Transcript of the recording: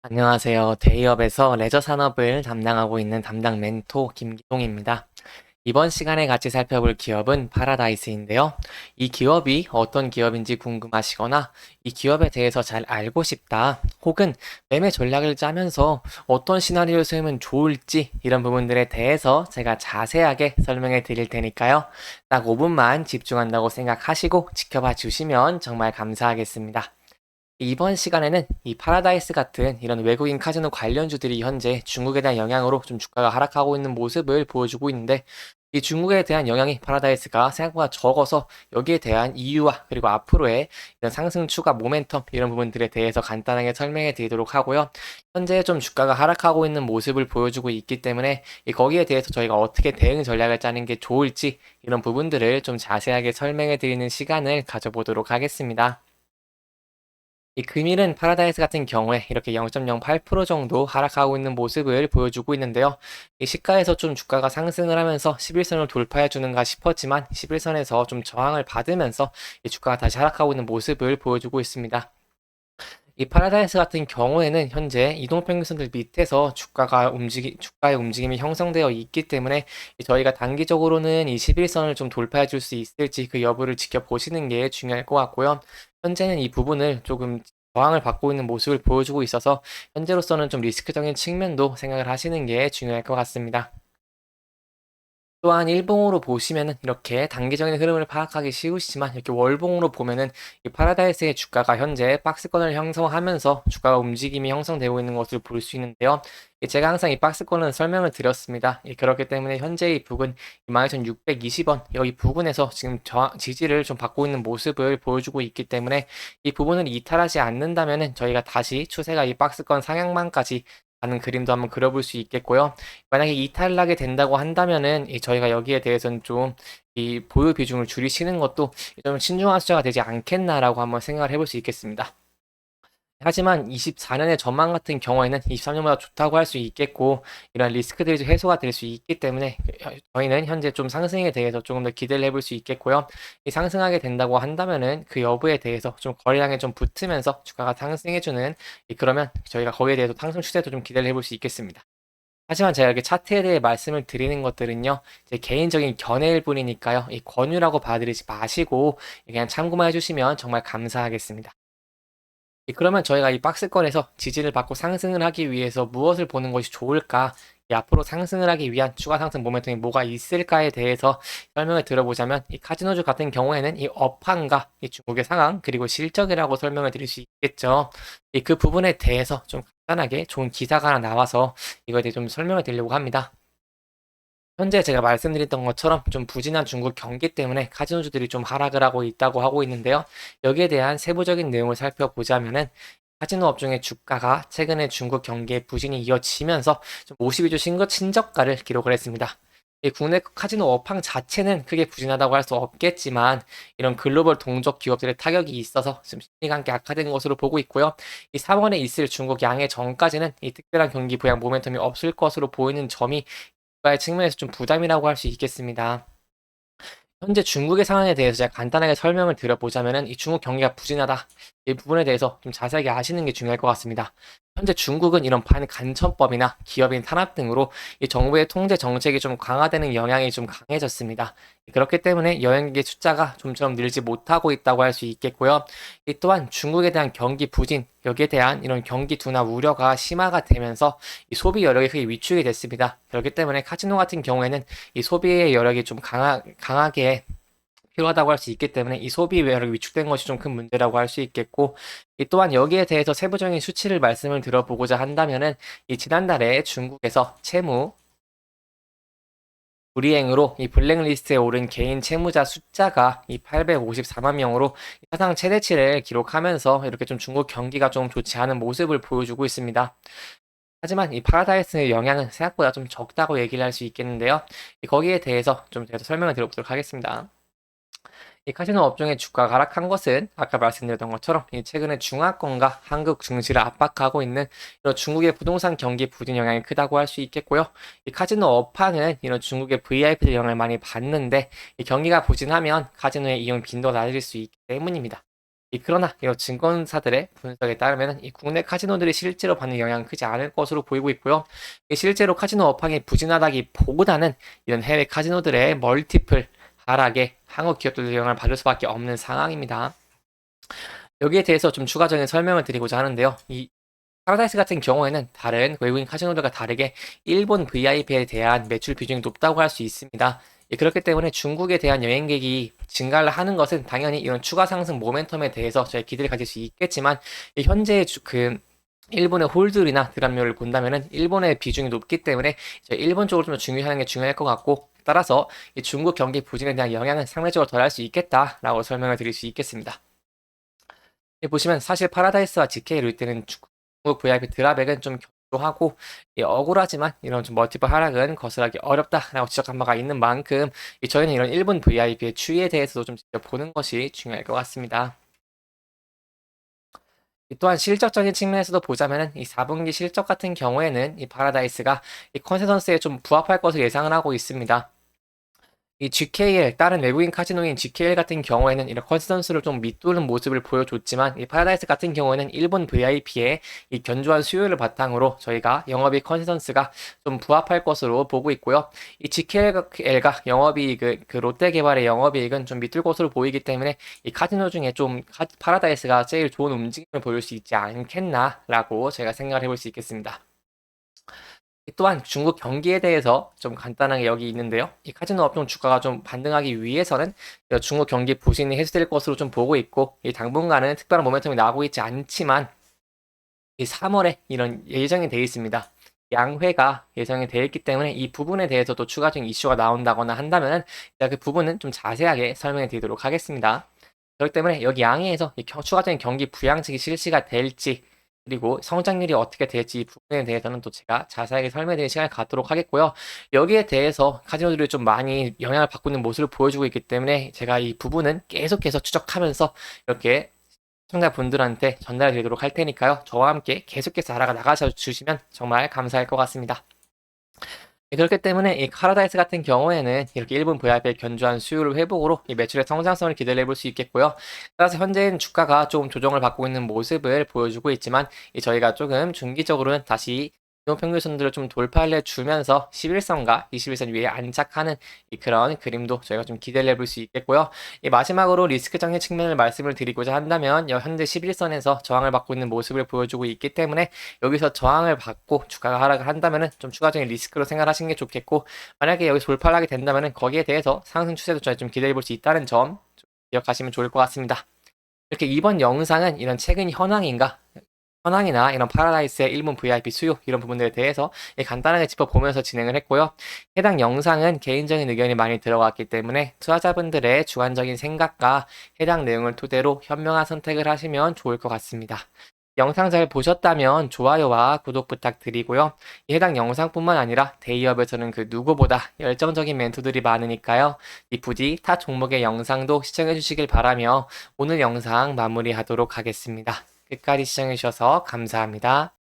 안녕하세요. 데이업에서 레저 산업을 담당하고 있는 담당 멘토 김기동입니다. 이번 시간에 같이 살펴볼 기업은 파라다이스인데요. 이 기업이 어떤 기업인지 궁금하시거나 이 기업에 대해서 잘 알고 싶다, 혹은 매매 전략을 짜면서 어떤 시나리오를 쓰면 좋을지 이런 부분들에 대해서 제가 자세하게 설명해 드릴 테니까요. 딱 5분만 집중한다고 생각하시고 지켜봐 주시면 정말 감사하겠습니다. 이번 시간에는 이 파라다이스 같은 이런 외국인 카지노 관련주들이 현재 중국에 대한 영향으로 좀 주가가 하락하고 있는 모습을 보여주고 있는데, 이 중국에 대한 영향이 파라다이스가 생각보다 적어서 여기에 대한 이유와 그리고 앞으로의 이런 상승 추가 모멘텀 이런 부분들에 대해서 간단하게 설명해 드리도록 하고요. 현재 좀 주가가 하락하고 있는 모습을 보여주고 있기 때문에 거기에 대해서 저희가 어떻게 대응 전략을 짜는 게 좋을지 이런 부분들을 좀 자세하게 설명해 드리는 시간을 가져보도록 하겠습니다. 이 금일은 파라다이스 같은 경우에 이렇게 0.08% 정도 하락하고 있는 모습을 보여주고 있는데요. 이 시가에서 좀 주가가 상승을 하면서 11선을 돌파해 주는가 싶었지만 11선에서 좀 저항을 받으면서 이 주가가 다시 하락하고 있는 모습을 보여주고 있습니다. 이 파라다이스 같은 경우에는 현재 이동평균선들 밑에서 주가의 움직임이 형성되어 있기 때문에 저희가 단기적으로는 이 11선을 좀 돌파해 줄 수 있을지 그 여부를 지켜보시는 게 중요할 것 같고요. 현재는 이 부분을 조금 저항을 받고 있는 모습을 보여주고 있어서 현재로서는 좀 리스크적인 측면도 생각을 하시는 게 중요할 것 같습니다. 또한 일봉으로 보시면은 이렇게 단기적인 흐름을 파악하기 쉬우시지만 이렇게 월봉으로 보면은 이 파라다이스의 주가가 현재 박스권을 형성하면서 주가가 움직임이 형성되고 있는 것을 볼 수 있는데요. 제가 항상 이 박스권은 설명을 드렸습니다. 그렇기 때문에 현재 이 부근 22,620원 여기 부근에서 지금 지지를 좀 받고 있는 모습을 보여주고 있기 때문에 이 부분을 이탈하지 않는다면은 저희가 다시 추세가 이 박스권 상향만까지 가는 그림도 한번 그려볼 수 있겠고요. 만약에 이탈하게 된다고 한다면은 저희가 여기에 대해서는 좀 이 보유 비중을 줄이시는 것도 좀 신중한 수저가 되지 않겠나라고 한번 생각을 해볼 수 있겠습니다. 하지만 24년의 전망 같은 경우에는 23년보다 좋다고 할 수 있겠고, 이런 리스크들이 좀 해소가 될 수 있기 때문에 저희는 현재 좀 상승에 대해서 조금 더 기대를 해볼 수 있겠고요. 이 상승하게 된다고 한다면은 그 여부에 대해서 좀 거래량에 좀 붙으면서 주가가 상승해주는, 그러면 저희가 거기에 대해서 상승 추세도 좀 기대를 해볼 수 있겠습니다. 하지만 제가 이렇게 차트에 대해 말씀을 드리는 것들은요, 제 개인적인 견해일 뿐이니까요, 이 권유라고 봐드리지 마시고, 그냥 참고만 해주시면 정말 감사하겠습니다. 그러면 저희가 이 박스권에서 지지를 받고 상승을 하기 위해서 무엇을 보는 것이 좋을까? 앞으로 상승을 하기 위한 추가 상승 모멘텀이 뭐가 있을까에 대해서 설명을 들어보자면, 이 카지노주 같은 경우에는 이 업황과 이 중국의 상황 그리고 실적이라고 설명을 드릴 수 있겠죠. 그 부분에 대해서 좀 간단하게 좋은 기사가 하나 나와서 이거에 대해 좀 설명을 드리려고 합니다. 현재 제가 말씀드렸던 것처럼 좀 부진한 중국 경기 때문에 카지노주들이 좀 하락을 하고 있다고 하고 있는데요. 여기에 대한 세부적인 내용을 살펴보자면은 카지노 업종의 주가가 최근에 중국 경기의 부진이 이어지면서 좀 52주 신저가를 기록을 했습니다. 이 국내 카지노 업황 자체는 크게 부진하다고 할 수 없겠지만 이런 글로벌 동족 기업들의 타격이 있어서 좀 심리가 함께 악화된 것으로 보고 있고요. 이 3월에 있을 중국 양해 전까지는 이 특별한 경기 부양 모멘텀이 없을 것으로 보이는 점이 국가의 측면에서 좀 부담이라고 할 수 있겠습니다. 현재 중국의 상황에 대해서 제가 간단하게 설명을 드려보자면은 이 중국 경기가 부진하다. 이 부분에 대해서 좀 자세하게 아시는 게 중요할 것 같습니다. 현재 중국은 이런 반간첩법이나 기업인 탄압 등으로 이 정부의 통제 정책이 좀 강화되는 영향이 좀 강해졌습니다. 그렇기 때문에 여행객의 숫자가 좀처럼 늘지 못하고 있다고 할 수 있겠고요. 또한 중국에 대한 경기 부진, 여기에 대한 이런 경기 둔화 우려가 심화가 되면서 이 소비 여력이 크게 위축이 됐습니다. 그렇기 때문에 카지노 같은 경우에는 이 소비의 여력이 좀 강하게 필요하다고 할 수 있기 때문에 이 소비 여력이 위축된 것이 좀 큰 문제라고 할 수 있겠고, 또한 여기에 대해서 세부적인 수치를 말씀을 들어보고자 한다면은 이 지난달에 중국에서 채무 불이행으로 이 블랙리스트에 오른 개인 채무자 숫자가 이 854만 명으로 사상 최대치를 기록하면서 이렇게 좀 중국 경기가 좀 좋지 않은 모습을 보여주고 있습니다. 하지만 이 파라다이스의 영향은 생각보다 좀 적다고 얘기를 할 수 있겠는데요. 거기에 대해서 좀 제가 설명을 드려보도록 하겠습니다. 이 카지노 업종의 주가가 하락한 것은 아까 말씀드렸던 것처럼 최근에 중화권과 한국 증시를 압박하고 있는 이런 중국의 부동산 경기 부진 영향이 크다고 할 수 있겠고요. 이 카지노 업황은 이런 중국의 VIP들 영향을 많이 받는데 이 경기가 부진하면 카지노의 이용 빈도가 낮아질 수 있기 때문입니다. 그러나 이 증권사들의 분석에 따르면 이 국내 카지노들이 실제로 받는 영향은 크지 않을 것으로 보이고 있고요. 실제로 카지노 업황이 부진하다기보다는 이런 해외 카지노들의 멀티플 하락에 한국 기업들도 영향을 받을 수밖에 없는 상황입니다. 여기에 대해서 좀 추가적인 설명을 드리고자 하는데요. 이 파라다이스 같은 경우에는 다른 외국인 카지노들과 다르게 일본 VIP에 대한 매출 비중이 높다고 할 수 있습니다. 그렇기 때문에 중국에 대한 여행객이 증가를 하는 것은 당연히 이런 추가 상승 모멘텀에 대해서 저희 기대를 가질 수 있겠지만 현재 일본의 홀들이나 드랍률을 본다면은 일본의 비중이 높기 때문에 일본 쪽으로 좀 중요한 게 중요할 것 같고, 따라서 이 중국 경기 부진에 대한 영향은 상대적으로 덜할 수 있겠다라고 설명을 드릴 수 있겠습니다. 보시면 사실 파라다이스와 GK 룰때는 중국 VIP 드랍액은 좀 견조하고 억울하지만 이런 좀 멀티플 하락은 거스르기 어렵다라고 지적한 바가 있는 만큼 저희는 이런 일본 VIP의 추이에 대해서도 좀 직접 보는 것이 중요할 것 같습니다. 또한 실적적인 측면에서도 보자면은 이 4분기 실적 같은 경우에는 이 파라다이스가 이 컨센서스에 좀 부합할 것을 예상을 하고 있습니다. 이 GKL, 다른 외국인 카지노인 GKL 같은 경우에는 이런 컨센서스를 좀 밑도는 모습을 보여줬지만, 이 파라다이스 같은 경우에는 일본 VIP의 이 견조한 수요를 바탕으로 저희가 영업이익 컨센서스가 좀 부합할 것으로 보고 있고요. 이 GKL과 영업이익, 그 롯데개발의 영업이익은 좀 밑들 것으로 보이기 때문에 이 카지노 중에 좀 파라다이스가 제일 좋은 움직임을 보일 수 있지 않겠나라고 제가 생각을 해볼 수 있겠습니다. 또한 중국 경기에 대해서 좀 간단하게 여기 있는데요. 이 카지노 업종 주가가 좀 반등하기 위해서는 중국 경기 부진이 해소될 것으로 좀 보고 있고, 이 당분간은 특별한 모멘텀이 나오고 있지 않지만 이 3월에 이런 예정이 되어 있습니다. 양회가 예정이 되어 있기 때문에 이 부분에 대해서도 추가적인 이슈가 나온다거나 한다면 그 부분은 좀 자세하게 설명해 드리도록 하겠습니다. 그렇기 때문에 여기 양회에서 추가적인 경기 부양책이 실시가 될지, 그리고 성장률이 어떻게 될지 이 부분에 대해서는 또 제가 자세하게 설명드리는 시간을 갖도록 하겠고요. 여기에 대해서 카지노들이 좀 많이 영향을 받고 있는 모습을 보여주고 있기 때문에 제가 이 부분은 계속해서 추적하면서 이렇게 시청자분들한테 전달해 드리도록 할 테니까요. 저와 함께 계속해서 알아가 나가셔 주시면 정말 감사할 것 같습니다. 그렇기 때문에 이 파라다이스 같은 경우에는 이렇게 일본 VIP의 견조한 수요를 회복으로 이 매출의 성장성을 기대해 볼 수 있겠고요. 따라서 현재는 주가가 조금 조정을 받고 있는 모습을 보여주고 있지만, 저희가 조금 중기적으로는 다시 이동평균선들을 좀 돌파해 주면서 11선과 21선 위에 안착하는 그런 그림도 저희가 좀 기대를 해볼 수 있겠고요. 마지막으로 리스크적인 측면을 말씀을 드리고자 한다면 현재 11선에서 저항을 받고 있는 모습을 보여주고 있기 때문에 여기서 저항을 받고 주가가 하락을 한다면 좀 추가적인 리스크로 생각하시는 게 좋겠고, 만약에 여기서 돌파를 하게 된다면 거기에 대해서 상승 추세도 저희 좀 기대해 볼 수 있다는 점 기억하시면 좋을 것 같습니다. 이렇게 이번 영상은 이런 최근 현황이나 이런 파라다이스의 일본 VIP 수요 이런 부분들에 대해서 간단하게 짚어보면서 진행을 했고요. 해당 영상은 개인적인 의견이 많이 들어갔기 때문에 투자자분들의 주관적인 생각과 해당 내용을 토대로 현명한 선택을 하시면 좋을 것 같습니다. 영상 잘 보셨다면 좋아요와 구독 부탁드리고요. 해당 영상뿐만 아니라 데이업에서는 그 누구보다 열정적인 멘토들이 많으니까요. 부디 타 종목의 영상도 시청해 주시길 바라며 오늘 영상 마무리하도록 하겠습니다. 끝까지 시청해 주셔서 감사합니다.